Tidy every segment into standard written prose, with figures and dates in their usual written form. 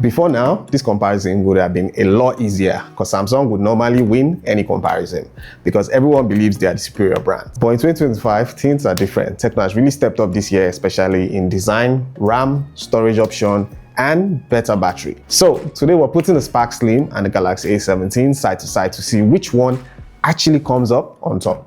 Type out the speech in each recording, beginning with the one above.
Before now, this comparison would have been a lot easier because Samsung would normally win any comparison because everyone believes they are the superior brand. But in 2025, things are different. TECNO has really stepped up this year, especially in design, RAM, storage option, and better battery. So today we're putting the Spark Slim and the Galaxy A17 side to side to see which one actually comes up on top.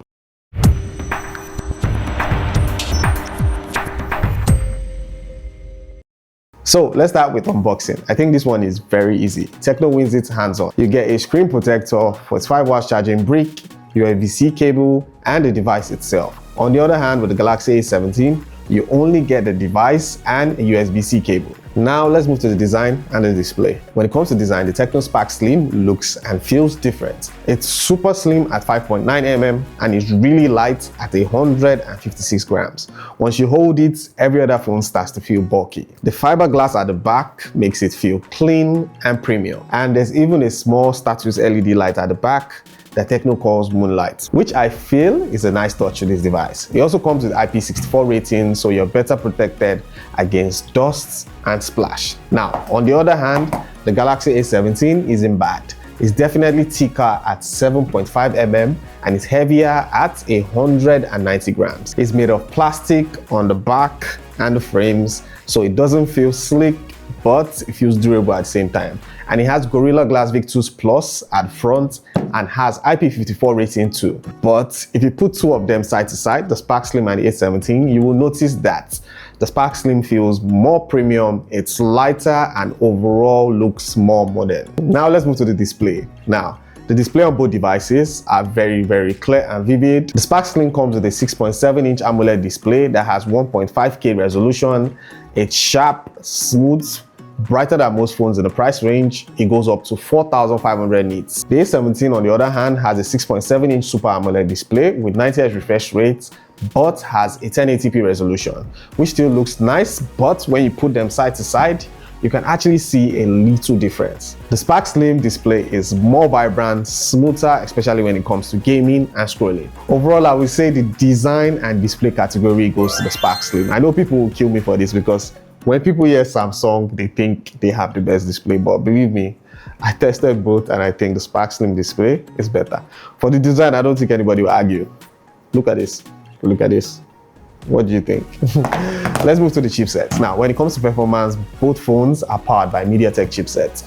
So let's start with unboxing. I think this one is very easy. TECNO wins it hands-on. You get a screen protector, 45 watts charging brick, USB-C cable, and the device itself. On the other hand, with the Galaxy A17, you only get the device and a USB-C cable. Now let's move to the design and the display. When it comes to design, the TECNO Spark Slim looks and feels different. It's super slim at 5.9 mm and is really light at 156 grams. Once you hold it, every other phone starts to feel bulky. The fiberglass at the back makes it feel clean and premium. And there's even a small status LED light at the back that TECNO calls Moonlight, which I feel is a nice touch to this device. It also comes with IP64 rating, so you're better protected against dust and splash. Now, on the other hand, the Galaxy A17 isn't bad. It's definitely thicker at 7.5 mm and it's heavier at 190 grams. It's made of plastic on the back and the frames, so it doesn't feel slick, but it feels durable at the same time. And it has Gorilla Glass Victus Plus at front and has IP54 rating too. But if you put two of them side to side, the Spark Slim and the A17, you will notice that the Spark Slim feels more premium, it's lighter, and overall looks more modern. Now let's move to the display. Now, the display on both devices are very clear and vivid. The Spark Slim comes with a 6.7-inch AMOLED display that has 1.5K resolution. It's sharp, smooth, brighter than most phones in the price range. It goes up to 4,500 nits. The A17, on the other hand, has a 6.7-inch Super AMOLED display with 90Hz refresh rate, but has a 1080p resolution, which still looks nice, but when you put them side to side, you can actually see a little difference. The Spark Slim display is more vibrant, smoother, especially when it comes to gaming and scrolling. Overall, I would say the design and display category goes to the Spark Slim. I know people will kill me for this because when people hear Samsung, they think they have the best display, but believe me, I tested both and I think the Spark Slim display is better. For the design, I don't think anybody will argue. Look at this. Look at this. What do you think? Let's move to the chipsets. Now, when it comes to performance, both phones are powered by MediaTek chipsets.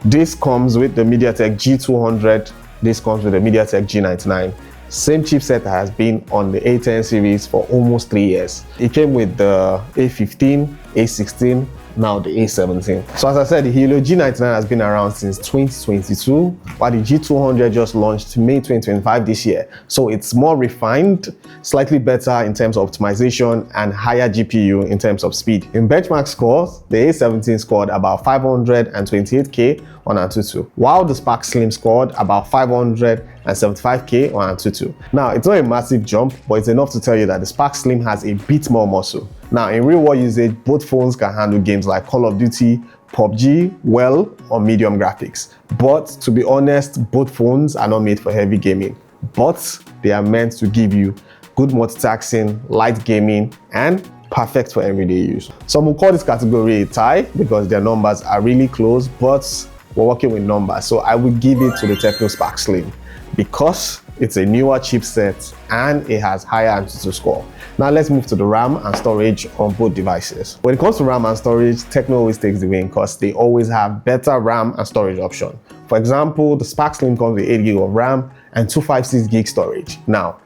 This comes with the MediaTek G200. This comes with the MediaTek G99. Same chipset that has been on the A10 series for almost 3 years. It came with the A15, A16, now the A17. So as I said, the Helio G99 has been around since 2022, while the G200 just launched May 2025 this year. So it's more refined, slightly better in terms of optimization, and higher GPU in terms of speed. In benchmark scores, the A17 scored about 528K on Antutu, while the Spark Slim scored about 575K on Antutu. Now, it's not a massive jump, but it's enough to tell you that the Spark Slim has a bit more muscle. Now, in real-world usage, both phones can handle games like Call of Duty, PUBG, well, on medium graphics. But to be honest, both phones are not made for heavy gaming, but they are meant to give you good multitasking, light gaming, and perfect for everyday use. Some will call this category a tie because their numbers are really close, but we're working with numbers. So I would give it to the TECNO Spark Slim because it's a newer chipset and it has higher Antutu score. Now let's move to the RAM and storage on both devices. When it comes to RAM and storage, TECNO always takes the win because they always have better RAM and storage option. For example, the Spark Slim comes with 8 GB of RAM and 256 GB storage. Now,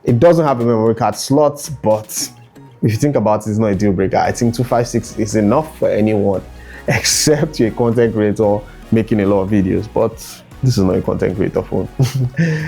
it doesn't have a memory card slot, but if you think about it, it's not a deal breaker. I think 256 is enough for anyone except you're a content creator making a lot of videos, but this is not a content creator phone.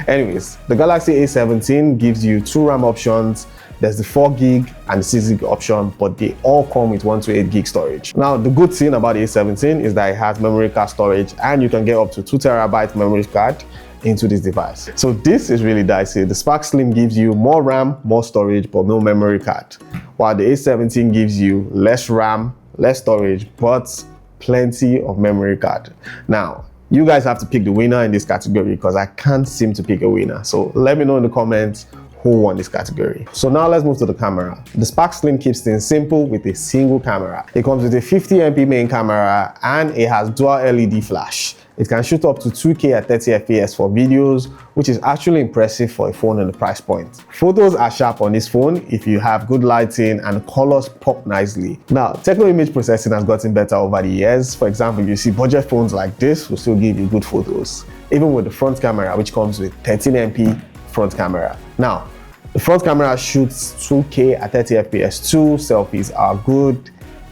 Anyways, the Galaxy A17 gives you 2 RAM options. There's the 4 GB and the 6 GB option, but they all come with 128 GB storage. Now, the good thing about the A17 is that it has memory card storage and you can get up to 2 TB memory card into this device. So this is really dicey. The Spark Slim gives you more RAM, more storage, but no memory card, while the A17 gives you less RAM, less storage, but plenty of memory card. Now, you guys have to pick the winner in this category because I can't seem to pick a winner. So let me know in the comments who won this category. So now let's move to the camera. The Spark Slim keeps things simple with a single camera. It comes with a 50MP main camera and it has dual LED flash. It can shoot up to 2K at 30 FPS for videos, which is actually impressive for a phone in the price point. Photos are sharp on this phone if you have good lighting and colors pop nicely. Now, TECNO image processing has gotten better over the years. For example, you see budget phones like this will still give you good photos, even with the front camera, which comes with 13MP front camera. Now, the front camera shoots 2K at 30 FPS too, selfies are good,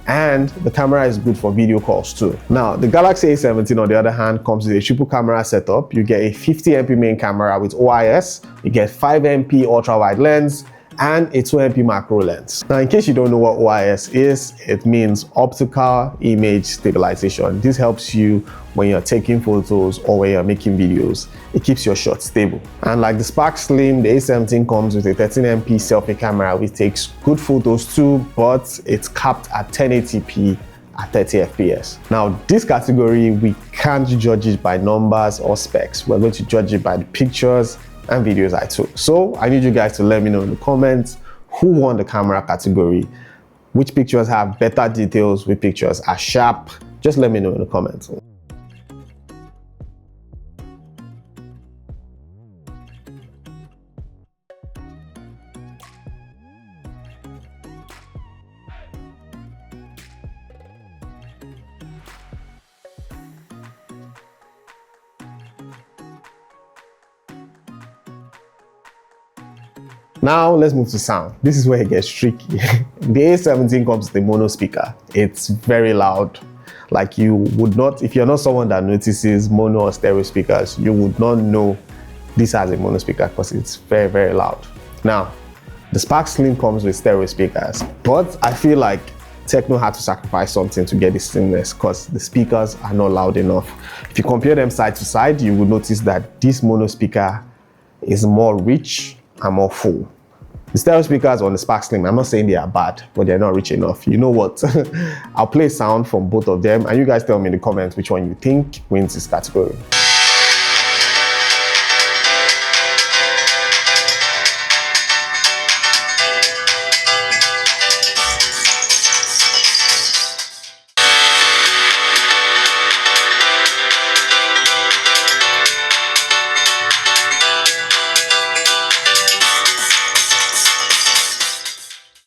and the camera is good for video calls too. Now, the Galaxy A17 on the other hand comes with a triple camera setup. You get a 50MP main camera with OIS, you get 5MP ultra wide lens, and a 2MP macro lens. Now, in case you don't know what OIS is, it means optical image stabilization. This helps you when you're taking photos or when you're making videos. It keeps your shot stable. And like the Spark Slim, the A17 comes with a 13MP selfie camera which takes good photos too, but it's capped at 1080p at 30 FPS. Now, this category, we can't judge it by numbers or specs. We're going to judge it by the pictures and videos I took. So I need you guys to let me know in the comments who won the camera category, which pictures have better details, which pictures are sharp. Just let me know in the comments. Now let's move to sound. This is where it gets tricky. The A17 comes with a mono speaker. It's very loud. Like, you would not, if you're not someone that notices mono or stereo speakers, you would not know this has a mono speaker because it's very, very loud. Now, the Spark Slim comes with stereo speakers, but I feel like TECNO had to sacrifice something to get this seamless because the speakers are not loud enough. If you compare them side to side, you will notice that this mono speaker is more rich and more full. The stereo speakers on the Spark Slim, I'm not saying they are bad, but they're not rich enough. You know what? I'll play sound from both of them and you guys tell me in the comments which one you think wins this category.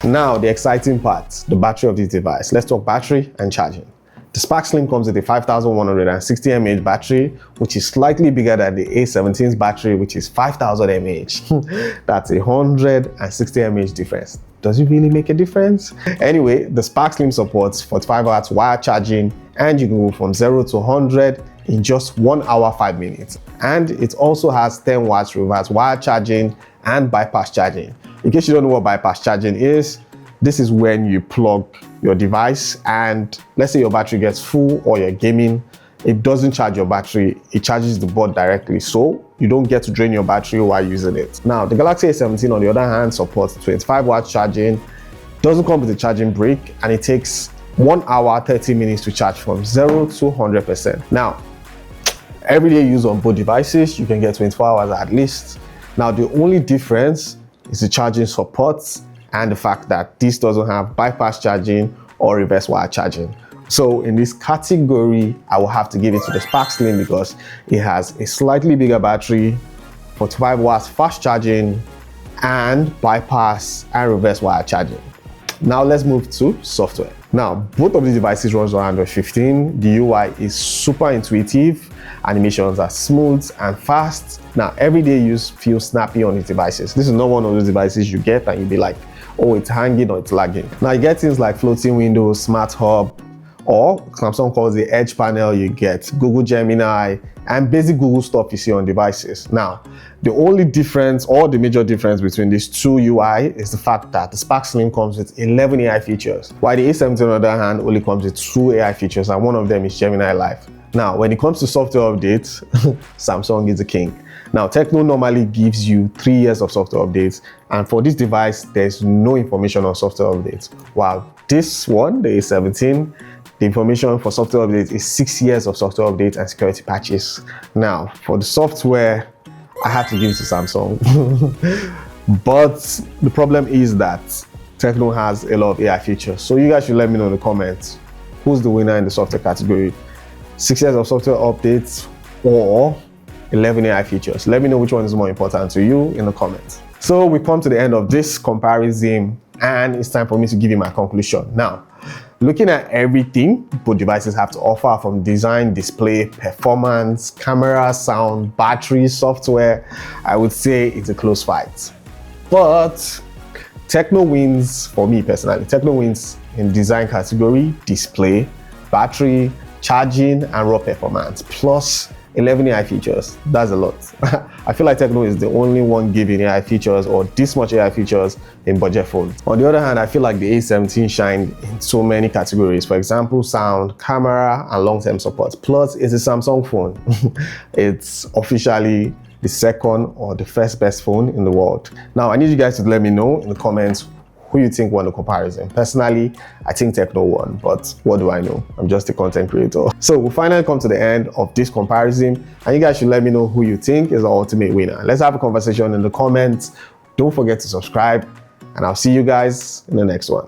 Now, the exciting part, the battery of this device. Let's talk battery and charging. The Spark Slim comes with a 5160 mAh battery, which is slightly bigger than the A17's battery, which is 5000 mAh. That's 160 mAh difference. Does it really make a difference? Anyway, the Spark Slim supports 45 watts wire charging, and you can go from 0 to 100 in just 1 hour 5 minutes. And it also has 10 watts reverse wire charging and bypass charging. In case you don't know what bypass charging is, this is when you plug your device and let's say your battery gets full or you're gaming, it doesn't charge your battery, it charges the board directly, so you don't get to drain your battery while using it. Now, the Galaxy A17 on the other hand supports 25 watts charging, doesn't come with a charging brick, and it takes 1 hour 30 minutes to charge from 0 to 100%. Now, everyday use on both devices, you can get 24 hours at least. Now, the only difference is the charging support and the fact that this doesn't have bypass charging or reverse wire charging. So in this category, I will have to give it to the Spark Slim because it has a slightly bigger battery, 45 watts fast charging, and bypass and reverse wire charging. Now let's move to software. Now, both of these devices runs on Android 15. The UI is super intuitive, animations are smooth and fast. Now, everyday use feels snappy on these devices. This is not one of those devices you get and you'll be like, oh, it's hanging or it's lagging. Now, you get things like floating windows, smart hub, or Samsung calls the Edge panel. You get Google Gemini and basic Google stuff you see on devices. Now, the only difference or the major difference between these two UI is the fact that the Spark Slim comes with 11 AI features, while the A17 on the other hand only comes with 2 AI features, and one of them is Gemini Live. Now, when it comes to software updates, Samsung is the king. Now, TECNO normally gives you 3 years of software updates, and for this device, there's no information on software updates. While this one, the A17, the information for software updates is 6 years of software updates and security patches. Now, for the software, I have to give it to Samsung. But the problem is that TECNO has a lot of AI features. So you guys should let me know in the comments who's the winner in the software category. 6 years of software updates or 11 AI features. Let me know which one is more important to you in the comments. So we come to the end of this comparison and it's time for me to give you my conclusion. Now, looking at everything both devices have to offer, from design, display, performance, camera, sound, battery, software, I would say it's a close fight. But TECNO wins for me personally. TECNO wins in design category, display, battery, charging, and raw performance, plus 11 AI features. That's a lot. I feel like TECNO is the only one giving AI features or this much AI features in budget phones. On the other hand, I feel like the A17 shined in so many categories. For example, sound, camera, and long-term support. Plus, it's a Samsung phone. It's officially the second or the first best phone in the world. Now, I need you guys to let me know in the comments who you think won the comparison. Personally, I think TECNO won, but what do I know? I'm just a content creator. So we finally come to the end of this comparison, and you guys should let me know who you think is the ultimate winner. Let's have a conversation in the comments. Don't forget to subscribe, and I'll see you guys in the next one.